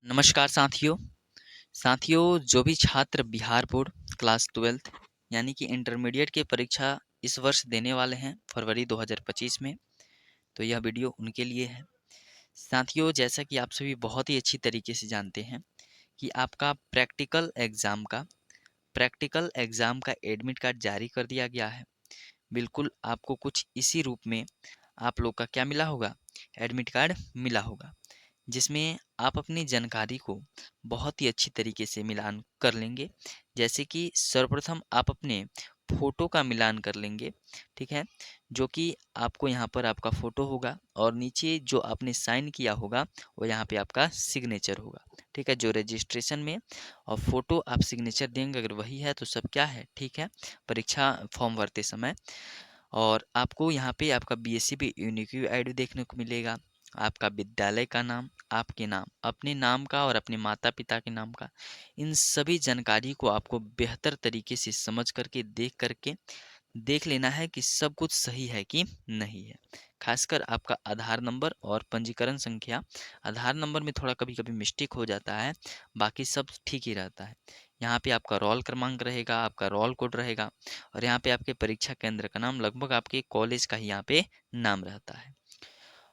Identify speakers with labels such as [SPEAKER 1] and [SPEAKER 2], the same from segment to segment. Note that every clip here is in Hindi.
[SPEAKER 1] नमस्कार साथियों जो भी छात्र बिहार बोर्ड क्लास 12th यानी कि इंटरमीडिएट की परीक्षा इस वर्ष देने वाले हैं फरवरी 2025 में, तो यह वीडियो उनके लिए है। साथियों, जैसा कि आप सभी बहुत ही अच्छी तरीके से जानते हैं कि आपका प्रैक्टिकल एग्ज़ाम का एडमिट कार्ड जारी कर दिया गया है। बिल्कुल आपको कुछ इसी रूप में आप लोग का क्या मिला होगा, एडमिट कार्ड मिला होगा, जिसमें आप अपनी जानकारी को बहुत ही अच्छी तरीके से मिलान कर लेंगे। जैसे कि सर्वप्रथम आप अपने फ़ोटो का मिलान कर लेंगे, ठीक है, जो कि आपको यहाँ पर आपका फ़ोटो होगा और नीचे जो आपने साइन किया होगा वो यहाँ पे आपका सिग्नेचर होगा, ठीक है, जो रजिस्ट्रेशन में और फ़ोटो आप सिग्नेचर देंगे, अगर वही है तो सब क्या है, ठीक है, परीक्षा फॉर्म भरते समय। और आपको यहाँ पे आपका बीएससी भी यूनिक आईडी देखने को मिलेगा, आपका विद्यालय का नाम, आपके नाम, अपने नाम का और अपने माता पिता के नाम का, इन सभी जानकारी को आपको बेहतर तरीके से समझ करके देख लेना है कि सब कुछ सही है कि नहीं है। खासकर आपका आधार नंबर और पंजीकरण संख्या। आधार नंबर में थोड़ा कभी कभी मिस्टेक हो जाता है, बाकी सब ठीक ही रहता है। यहाँ पे आपका रोल क्रमांक रहेगा, आपका रोल कोड रहेगा और यहाँ पे आपके परीक्षा केंद्र का नाम, लगभग आपके कॉलेज का ही यहाँ पे नाम रहता है।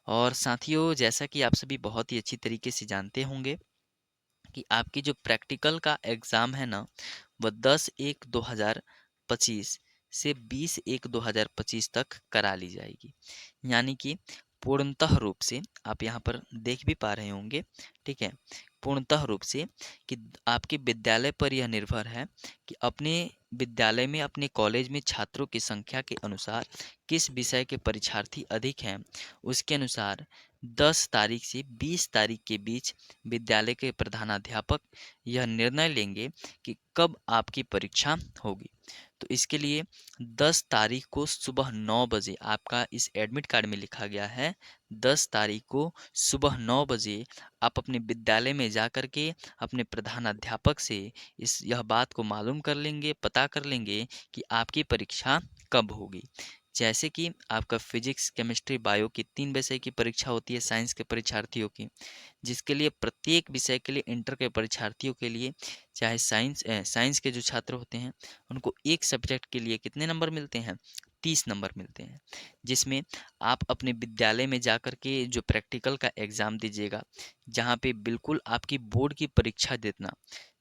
[SPEAKER 1] और साथियों, जैसा कि आप सभी बहुत ही अच्छी तरीके से जानते होंगे कि आपकी जो प्रैक्टिकल का एग्ज़ाम है ना, वह 10/1/2025 से 20/1/2025 तक करा ली जाएगी। यानी कि पूर्णतः रूप से आप यहाँ पर देख भी पा रहे होंगे, ठीक है, पूर्णतः रूप से कि आपके विद्यालय पर यह निर्भर है कि अपने विद्यालय में, अपने कॉलेज में छात्रों की संख्या के अनुसार किस विषय के परीक्षार्थी अधिक हैं, उसके अनुसार 10 तारीख से 20 तारीख के बीच विद्यालय के प्रधानाध्यापक यह निर्णय लेंगे कि कब आपकी परीक्षा होगी। तो इसके लिए 10 तारीख को सुबह 9 बजे, आपका इस एडमिट कार्ड में लिखा गया है 10 तारीख को सुबह 9 बजे आप अपने विद्यालय में जा कर के अपने प्रधानाध्यापक से यह बात को मालूम कर लेंगे, पता कर लेंगे कि आपकी परीक्षा कब होगी। जैसे कि आपका फिजिक्स, केमिस्ट्री, बायो की 3 विषय की परीक्षा होती है साइंस के परीक्षार्थियों की, जिसके लिए प्रत्येक विषय के लिए इंटर के परीक्षार्थियों के लिए, चाहे साइंस के जो छात्र होते हैं उनको एक सब्जेक्ट के लिए कितने नंबर मिलते हैं, 30 नंबर मिलते हैं, जिसमें आप अपने विद्यालय में जाकर के जो प्रैक्टिकल का एग्ज़ाम दीजिएगा, जहाँ पे बिल्कुल आपकी बोर्ड की परीक्षा देना,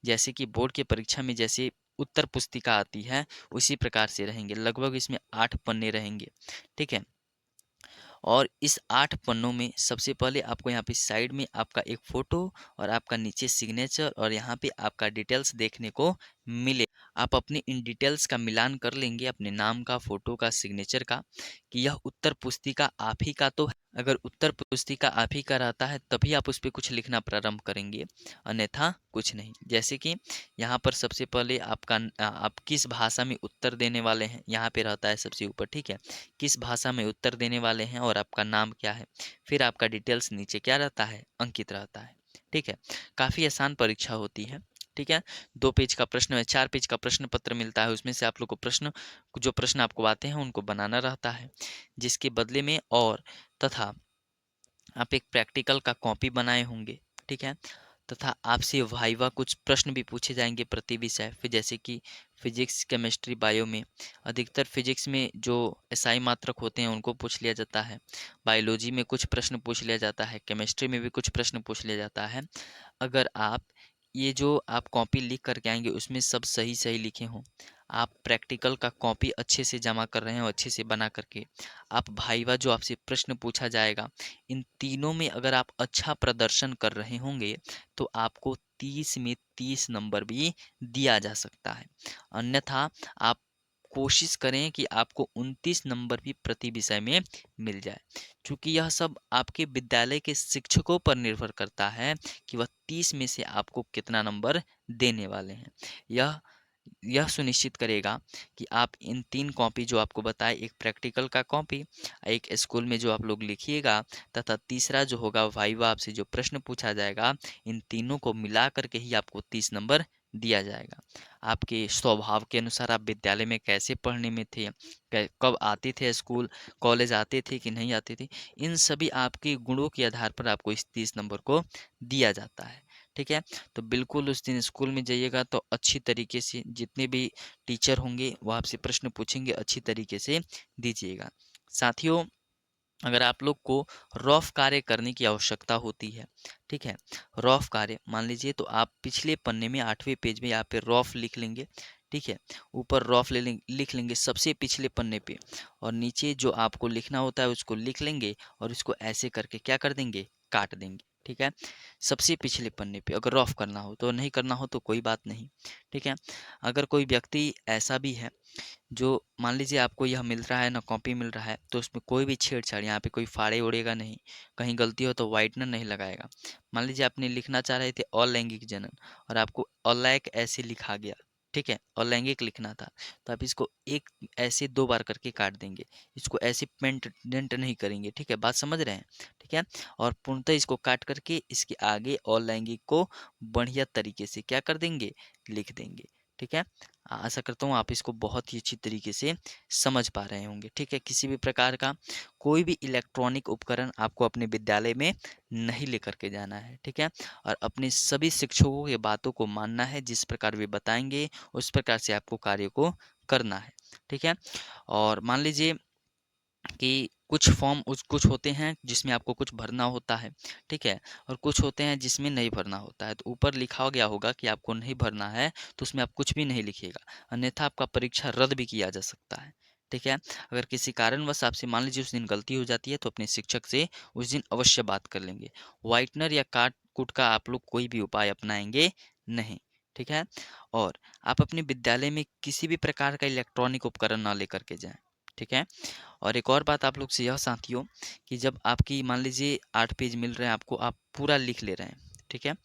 [SPEAKER 1] जैसे कि बोर्ड की परीक्षा में जैसे उत्तर पुस्तिका आती है उसी प्रकार से रहेंगे। लगभग इसमें 8 पन्ने रहेंगे, ठीक है। और इस 8 पन्नों में सबसे पहले आपको यहाँ पे साइड में आपका एक फ़ोटो और आपका नीचे सिग्नेचर और यहाँ पे आपका डिटेल्स देखने को मिले। आप अपनी इन डिटेल्स का मिलान कर लेंगे, अपने नाम का, फ़ोटो का, सिग्नेचर का, कि यह उत्तर पुस्तिका आप ही का तो है। अगर उत्तर पुस्तिका आप ही का रहता है तभी आप उस पे कुछ लिखना प्रारंभ करेंगे, अन्यथा कुछ नहीं। जैसे कि यहाँ पर सबसे पहले आप किस भाषा में उत्तर देने वाले हैं, यहाँ पे रहता है सबसे ऊपर, ठीक है, किस भाषा में उत्तर देने वाले हैं और आपका नाम क्या है। फिर आपका डिटेल्स नीचे क्या रहता है, अंकित रहता है, ठीक है। काफ़ी आसान परीक्षा होती है, ठीक है। 2 पेज का प्रश्न है, 4 पेज का प्रश्न पत्र मिलता है, उसमें से आप लोग को जो प्रश्न आपको आते हैं उनको बनाना रहता है, जिसके बदले में और तथा आप एक प्रैक्टिकल का कॉपी बनाए होंगे, ठीक है, तथा आपसे वाइवा कुछ प्रश्न भी पूछे जाएंगे प्रति विषय। फिर जैसे कि फिजिक्स, केमिस्ट्री, बायो में अधिकतर फिजिक्स में जो एसआई मात्रक होते हैं उनको पूछ लिया जाता है, बायोलॉजी में कुछ प्रश्न पूछ लिया जाता है, केमिस्ट्री में भी कुछ प्रश्न पूछ लिया जाता है। अगर आप ये जो आप कॉपी लिख करके आएंगे उसमें सब सही सही लिखे हों, आप प्रैक्टिकल का कॉपी अच्छे से जमा कर रहे हो, अच्छे से बना करके आप भाईवा जो आपसे प्रश्न पूछा जाएगा, इन तीनों में अगर आप अच्छा प्रदर्शन कर रहे होंगे तो आपको 30 में 30 नंबर भी दिया जा सकता है। अन्यथा आप कोशिश करें कि आपको 29 नंबर भी प्रति विषय में मिल जाए, क्योंकि यह सब आपके विद्यालय के शिक्षकों पर निर्भर करता है कि वह 30 में से आपको कितना नंबर देने वाले हैं। यह सुनिश्चित करेगा कि आप इन 3 कॉपी जो आपको बताए, एक प्रैक्टिकल का कॉपी, एक स्कूल में जो आप लोग लिखिएगा, तथा तीसरा जो होगा वाइवा आपसे जो प्रश्न पूछा जाएगा, इन तीनों को मिला करके ही आपको 30 नंबर दिया जाएगा। आपके स्वभाव के अनुसार आप विद्यालय में कैसे पढ़ने में थे, कब आते थे स्कूल, कॉलेज आते थे कि नहीं आते थे, इन सभी आपके गुणों के आधार पर आपको इस 30 नंबर को दिया जाता है। ठीक है। तो बिल्कुल उस दिन स्कूल में जाइएगा तो अच्छी तरीके से जितने भी टीचर होंगे वो आपसे प्रश्न पूछेंगे, अच्छी तरीके से दीजिएगा। साथियों, अगर आप लोग को रफ कार्य करने की आवश्यकता होती है, ठीक है, रफ कार्य मान लीजिए, तो आप पिछले पन्ने में 8वें पेज में यहाँ पे रफ लिख लेंगे, ठीक है, ऊपर रफ लिख लेंगे सबसे पिछले पन्ने पे, और नीचे जो आपको लिखना होता है उसको लिख लेंगे और इसको ऐसे करके क्या कर देंगे, काट देंगे, ठीक है, सबसे पिछले पन्ने पे। अगर रफ करना हो तो, नहीं करना हो तो कोई बात नहीं, ठीक है। अगर कोई व्यक्ति ऐसा भी है जो मान लीजिए आपको यह मिल रहा है ना, कॉपी मिल रहा है, तो उसमें कोई भी छेड़छाड़, यहाँ पे कोई फाड़े उड़ेगा नहीं, कहीं गलती हो तो वाइटनर नहीं लगाएगा। मान लीजिए आपने लिखना चाह रहे थे अलैंगिक जनन और आपको अलैक ऐसे लिखा गया, ठीक है, अलैंगिक लिखना था, तो आप इसको एक ऐसे 2 बार करके काट देंगे, इसको ऐसे पेंट डेंट नहीं करेंगे, ठीक है, बात समझ रहे हैं, ठीक है। और पूर्णतः इसको काट करके इसके आगे अलैंगिक को बढ़िया तरीके से क्या कर देंगे, लिख देंगे, ठीक है। आशा करता हूँ आप इसको बहुत ही अच्छी तरीके से समझ पा रहे होंगे, ठीक है। किसी भी प्रकार का कोई भी इलेक्ट्रॉनिक उपकरण आपको अपने विद्यालय में नहीं लेकर के जाना है, ठीक है। और अपने सभी शिक्षकों की बातों को मानना है, जिस प्रकार वे बताएंगे उस प्रकार से आपको कार्य को करना है, ठीक है। और मान लीजिए कि कुछ होते हैं जिसमें आपको कुछ भरना होता है, ठीक है, और कुछ होते हैं जिसमें नहीं भरना होता है। तो ऊपर लिखा गया होगा कि आपको नहीं भरना है, तो उसमें आप कुछ भी नहीं लिखिएगा, अन्यथा आपका परीक्षा रद्द भी किया जा सकता है, ठीक है। अगर किसी कारणवश आपसे मान लीजिए उस दिन गलती हो जाती है, तो अपने शिक्षक से उस दिन अवश्य बात कर लेंगे। व्हाइटनर या काट कूट का आप लोग कोई भी उपाय अपनाएंगे नहीं, ठीक है। और आप अपने विद्यालय में किसी भी प्रकार का इलेक्ट्रॉनिक उपकरण ना लेकर के जाएं, ठीक है। और एक और बात आप लोग से यह साथियों, कि जब आपकी मान लीजिए 8 पेज मिल रहे हैं आपको, आप पूरा लिख ले रहे हैं, ठीक है,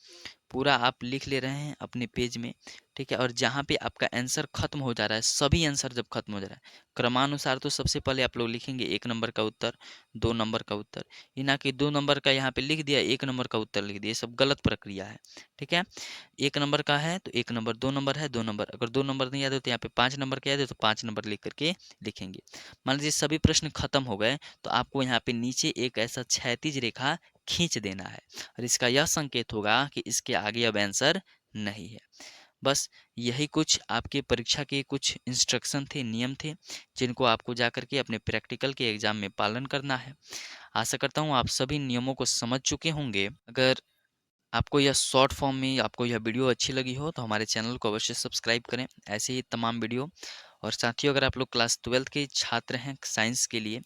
[SPEAKER 1] पूरा आप लिख ले रहे हैं अपने पेज में, ठीक है। और जहाँ पे आपका आंसर खत्म हो जा रहा है, सभी आंसर जब खत्म हो जा रहा है क्रमानुसार, तो सबसे पहले आप लोग लिखेंगे 1 नंबर का उत्तर, 2 नंबर का उत्तर, ये ना कि 2 नंबर का यहाँ पे लिख दिया, 1 नंबर का उत्तर लिख दिया, ये सब गलत प्रक्रिया है, ठीक है। 1 नंबर का है तो 1 नंबर, 2 नंबर है 2 नंबर, अगर 2 नंबर नहीं याद हो तो यहाँ पे 5 नंबर का याद है तो 5 नंबर लिख करके लिखेंगे। मान लीजिए सभी प्रश्न खत्म हो गए, तो आपको यहाँ पे नीचे एक ऐसा क्षैतिज रेखा खींच देना है, और इसका यह संकेत होगा कि इसके आगे अब आंसर नहीं है। बस यही कुछ आपके परीक्षा के कुछ इंस्ट्रक्शन थे, नियम थे, जिनको आपको जाकर के अपने प्रैक्टिकल के एग्जाम में पालन करना है। आशा करता हूँ आप सभी नियमों को समझ चुके होंगे। अगर आपको यह शॉर्ट फॉर्म में आपको यह वीडियो अच्छी लगी हो तो हमारे चैनल को अवश्य सब्सक्राइब करें, ऐसे ही तमाम वीडियो। और साथियों, अगर आप लोग क्लास 12 के छात्र हैं साइंस के लिए,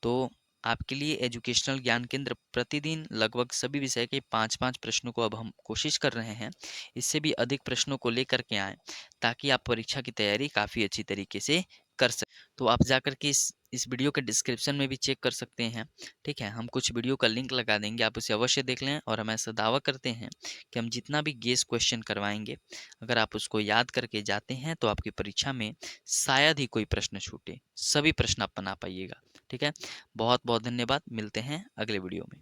[SPEAKER 1] तो आपके लिए एजुकेशनल ज्ञान केंद्र प्रतिदिन लगभग सभी विषय के 5-5 प्रश्नों को अब हम कोशिश कर रहे हैं, इससे भी अधिक प्रश्नों को लेकर के आएँ, ताकि आप परीक्षा की तैयारी काफ़ी अच्छी तरीके से कर सकें। तो आप जाकर के इस वीडियो के डिस्क्रिप्शन में भी चेक कर सकते हैं, ठीक है, हम कुछ वीडियो का लिंक लगा देंगे, आप उसे अवश्य देख लें। और हम ऐसा दावा करते हैं कि हम जितना भी गेस क्वेश्चन करवाएंगे, अगर आप उसको याद करके जाते हैं तो आपकी परीक्षा में शायद ही कोई प्रश्न छूटे, सभी प्रश्न आप बना पाइएगा, ठीक है। बहुत बहुत धन्यवाद, मिलते हैं अगले वीडियो में।